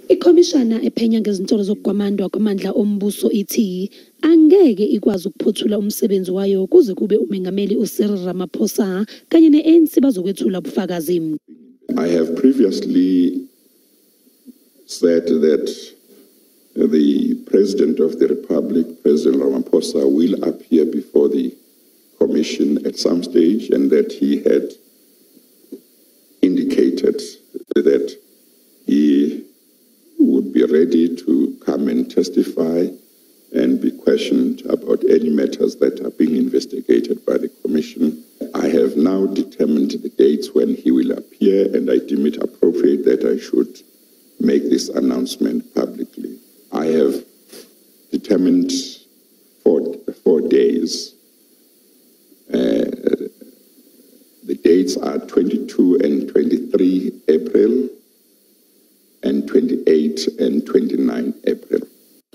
Ikhomishana ephenya ngezintolo zokukwamandwa kwamandla ombuso ithi angeke ikwazi ukuphothula umsebenzi wayo kuze kube umengameli uCyril Ramaphosa kanye neANC bazokwethula ubufakazi. I have previously said that the President of the Republic, President Ramaphosa, will appear before the Commission at some stage, and that he had indicated that he would be ready to come and testify and be questioned about any matters that are being investigated by the Commission. I have now determined the dates when he will appear, and I deem it appropriate that I should make this announcement publicly. I have determined four days. The dates are 22 and 23 April and 28 and 29 April.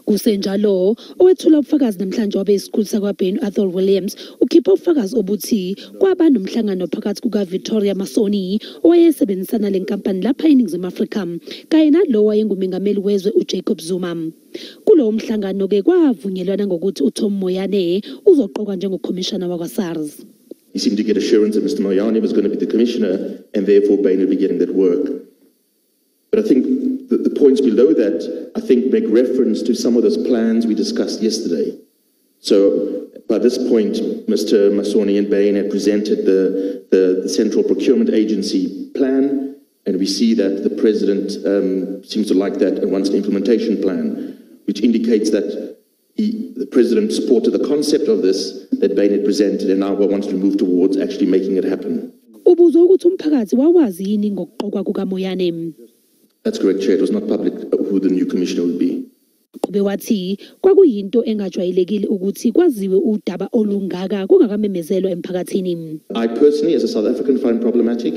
Kusenjalo owethula ubufakazi namhlanje wabe isikhulu sakwaBhenu Arthur Williams ukhipha ubufakazi obuthi kwaba nomhlangano phakathi kukaVictoria Masoni owayesebenzisana lenkampani lapha eNingizimu Afrika kanye nalo wayengumengameli wezwe uJacob Zuma. Kulowo mhlangano ke kwavunyelwana ngokuthi uTom Moyane uzoqokwa njengokhomishana wakwaSARS. He seemed to get assurance that Mr. Moyane was going to be the commissioner and therefore Bain would be getting that work. But I think the points below that, I think, make reference to some of those plans we discussed yesterday. So by this point, Mr. Masoni and Bain had presented the Central Procurement Agency plan, and we see that the President seems to like that and wants an implementation plan, which indicates that the President supported the concept of this that Bain had presented and now wants to move towards actually making it happen. Ubuzwa ukuthi umphakathi wawazi yini ngokuqokwa kukaMoyane. That's correct, Chair. It was not public who the new commissioner would be. Qube wathi kwakuyinto engajwayelekile ukuthi kwaziwe udaba olungaka kungakamemezelwa emphakathini. I personally, as a South African, find problematic,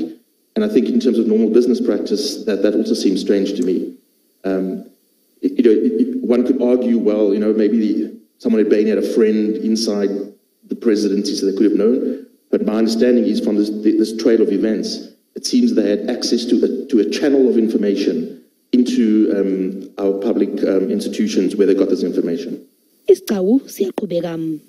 and I think in terms of normal business practice, that also seems strange to me. One could argue, well, maybe someone at Bain had a friend inside the presidency, so they could have known. But my understanding is from this trail of events, it seems they had access to a channel of information into our public institutions where they got this information. Isicau siyaqhubeka.